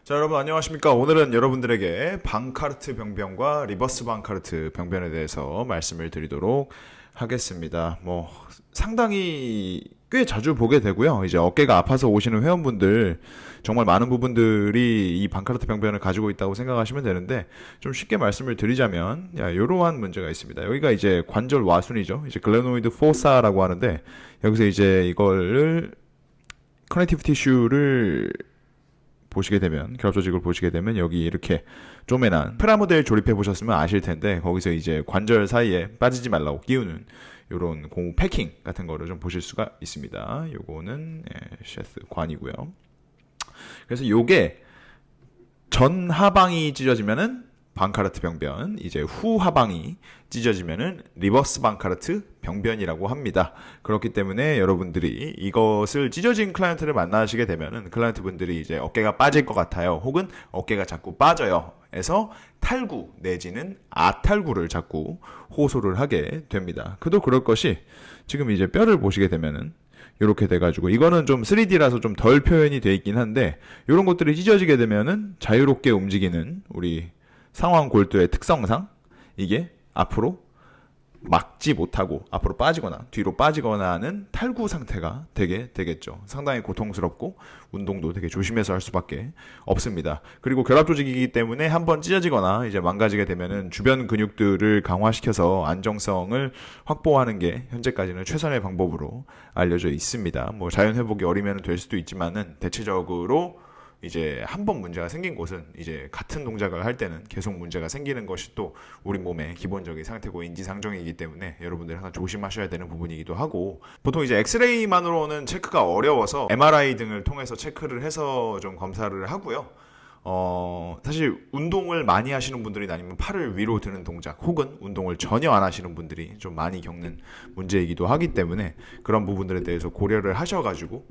자, 여러분 안녕하십니까? 오늘은 여러분들에게 방카르트 병변과 리버스 방카르트 병변에 대해서 말씀을 드리도록 하겠습니다. 상당히 꽤 자주 보게 되고요. 이제 어깨가 아파서 오시는 회원분들 정말 많은 부분들이 이 방카르트 병변을 가지고 있다고 생각하시면 되는데, 좀 쉽게 말씀을 드리자면 이러한 문제가 있습니다. 여기가 이제 관절 와순이죠. 이제 글레노이드 포사라고 하는데, 여기서 이제 이거를 커넥티브 티슈를 보시게 되면, 결합 조직을 보시게 되면 여기 이렇게 쪼매난 프라모델 조립해 보셨으면 아실 텐데, 거기서 이제 관절 사이에 빠지지 말라고 끼우는 요런 고무 패킹 같은 거를 좀 보실 수가 있습니다. 요거는 셰스 관이고요. 그래서 요게 전 하방이 찢어지면은 방카르트 병변, 이제 후 하방이 찢어지면은 리버스 방카르트 병변이라고 합니다. 그렇기 때문에 여러분들이 이것을 찢어진 클라이언트를 만나시게 되면은 클라이언트 분들이 이제 어깨가 빠질 것 같아요, 혹은 어깨가 자꾸 빠져요 해서 탈구 내지는 아탈구를 자꾸 호소를 하게 됩니다. 그도 그럴 것이, 지금 이제 뼈를 보시게 되면은 이렇게 돼가지고, 이거는 좀 3D라서 좀 덜 표현이 돼 있긴 한데, 이런 것들이 찢어지게 되면은 자유롭게 움직이는 우리 상완 골두의 특성상 이게 앞으로 막지 못하고 앞으로 빠지거나 뒤로 빠지거나 하는 탈구 상태가 되게 되겠죠. 상당히 고통스럽고 운동도 되게 조심해서 할 수밖에 없습니다. 그리고 결합 조직이기 때문에 한번 찢어지거나 이제 망가지게 되면은 주변 근육들을 강화시켜서 안정성을 확보하는 게 현재까지는 최선의 방법으로 알려져 있습니다. 자연 회복이 어리면 될 수도 있지만은, 대체적으로 이제 한번 문제가 생긴 곳은 이제 같은 동작을 할 때는 계속 문제가 생기는 것이 또 우리 몸의 기본적인 상태고 인지상정이기 때문에 여러분들이 항상 조심하셔야 되는 부분이기도 하고, 보통 이제 엑스레이만으로는 체크가 어려워서 MRI 등을 통해서 체크를 해서 좀 검사를 하고요. 사실 운동을 많이 하시는 분들이, 아니면 팔을 위로 드는 동작, 혹은 운동을 전혀 안 하시는 분들이 좀 많이 겪는 문제이기도 하기 때문에, 그런 부분들에 대해서 고려를 하셔가지고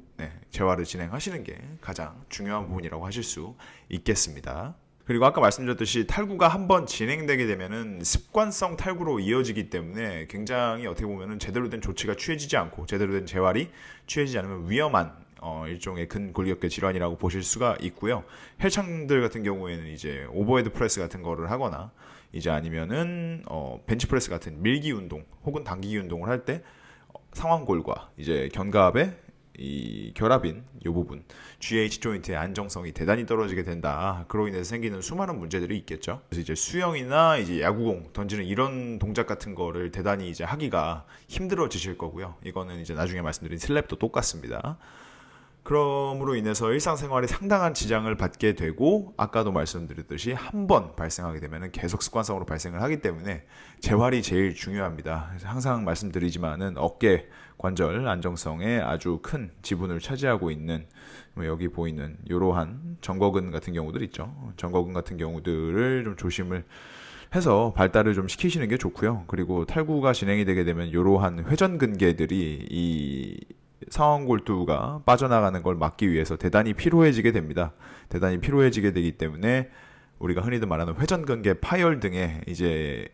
재활을 진행하시는 게 가장 중요한 부분이라고 하실 수 있겠습니다. 그리고 아까 말씀드렸듯이 탈구가 한번 진행되게 되면은 습관성 탈구로 이어지기 때문에, 굉장히 어떻게 보면은 제대로 된 조치가 취해지지 않고 제대로 된 재활이 취해지지 않으면 위험한 일종의 근골격계 질환이라고 보실 수가 있고요. 헬창들 같은 경우에는 이제 오버헤드 프레스 같은 거를 하거나, 이제 아니면은 벤치프레스 같은 밀기 운동 혹은 당기기 운동을 할 때 상완골과 이제 견갑의 이 결합인 이 부분, GH 조인트의 안정성이 대단히 떨어지게 된다. 그로 인해서 생기는 수많은 문제들이 있겠죠. 그래서 이제 수영이나 이제 야구공 던지는 이런 동작 같은 거를 대단히 이제 하기가 힘들어지실 거고요. 이거는 이제 나중에 말씀드린 슬랩도 똑같습니다. 그럼으로 인해서 일상생활에 상당한 지장을 받게 되고, 아까도 말씀드렸듯이 한 번 발생하게 되면 계속 습관성으로 발생을 하기 때문에 재활이 제일 중요합니다. 그래서 항상 말씀드리지만은 어깨 관절 안정성에 아주 큰 지분을 차지하고 있는, 여기 보이는 이러한 정거근 같은 경우들 있죠. 정거근 같은 경우들을 좀 조심을 해서 발달을 좀 시키시는 게 좋고요. 그리고 탈구가 진행이 되게 되면 이러한 회전근개들이 이 상완골두가 빠져나가는 걸 막기 위해서 대단히 피로해지게 됩니다. 대단히 피로해지게 되기 때문에 우리가 흔히들 말하는 회전근개 파열 등의 이제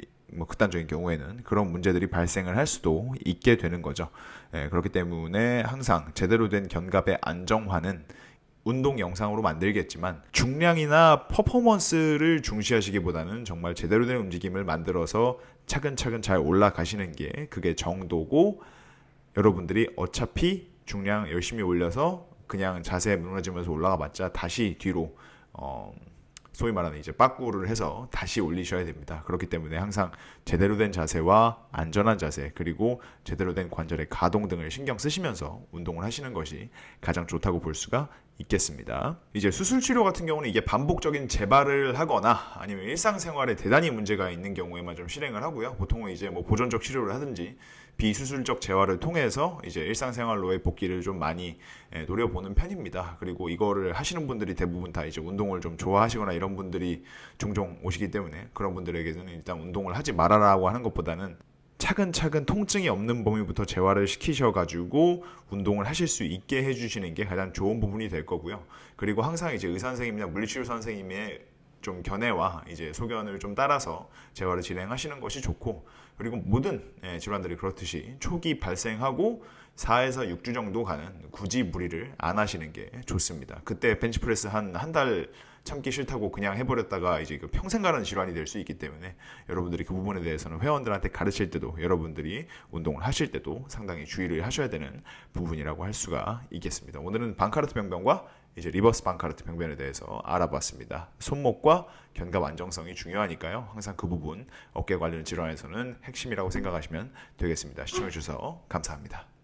극단적인 경우에는 그런 문제들이 발생을 할 수도 있게 되는 거죠. 그렇기 때문에 항상 제대로 된 견갑의 안정화는 운동 영상으로 만들겠지만, 중량이나 퍼포먼스를 중시하시기보다는 정말 제대로 된 움직임을 만들어서 차근차근 잘 올라가시는 게 그게 정도고, 여러분들이 어차피 중량 열심히 올려서 그냥 자세 무너지면서 올라가 봤자 다시 뒤로 소위 말하는 이제 빠꾸를 해서 다시 올리셔야 됩니다. 그렇기 때문에 항상 제대로 된 자세와 안전한 자세, 그리고 제대로 된 관절의 가동 등을 신경 쓰시면서 운동을 하시는 것이 가장 좋다고 볼 수가 있겠습니다. 이제 수술 치료 같은 경우는 이게 반복적인 재발을 하거나 아니면 일상생활에 대단히 문제가 있는 경우에만 좀 실행을 하고요. 보통은 이제 보존적 치료를 하든지 비수술적 재활을 통해서 이제 일상생활로의 복귀를 좀 많이 노려보는 편입니다. 그리고 이거를 하시는 분들이 대부분 다 이제 운동을 좀 좋아하시거나 이런 분들이 종종 오시기 때문에, 그런 분들에게는 일단 운동을 하지 말아라고 하는 것보다는 차근차근 통증이 없는 범위부터 재활을 시키셔가지고 운동을 하실 수 있게 해주시는 게 가장 좋은 부분이 될 거고요. 그리고 항상 이제 의사 선생님이나 물리치료 선생님의 좀 견해와 이제 소견을 좀 따라서 재활을 진행하시는 것이 좋고, 그리고 모든 질환들이 그렇듯이 초기 발생하고 4에서 6주 정도 가는 굳이 무리를 안 하시는 게 좋습니다. 그때 벤치프레스 한 달 참기 싫다고 그냥 해버렸다가 이제 평생 가는 질환이 될 수 있기 때문에 여러분들이 그 부분에 대해서는 회원들한테 가르칠 때도 여러분들이 운동을 하실 때도 상당히 주의를 하셔야 되는 부분이라고 할 수가 있겠습니다. 오늘은 방카르트 병변과 이제 리버스 방카르트 병변에 대해서 알아봤습니다. 손목과 견갑 안정성이 중요하니까요. 항상 그 부분 어깨 관련 질환에서는 핵심이라고 생각하시면 되겠습니다. 시청해 주셔서 감사합니다.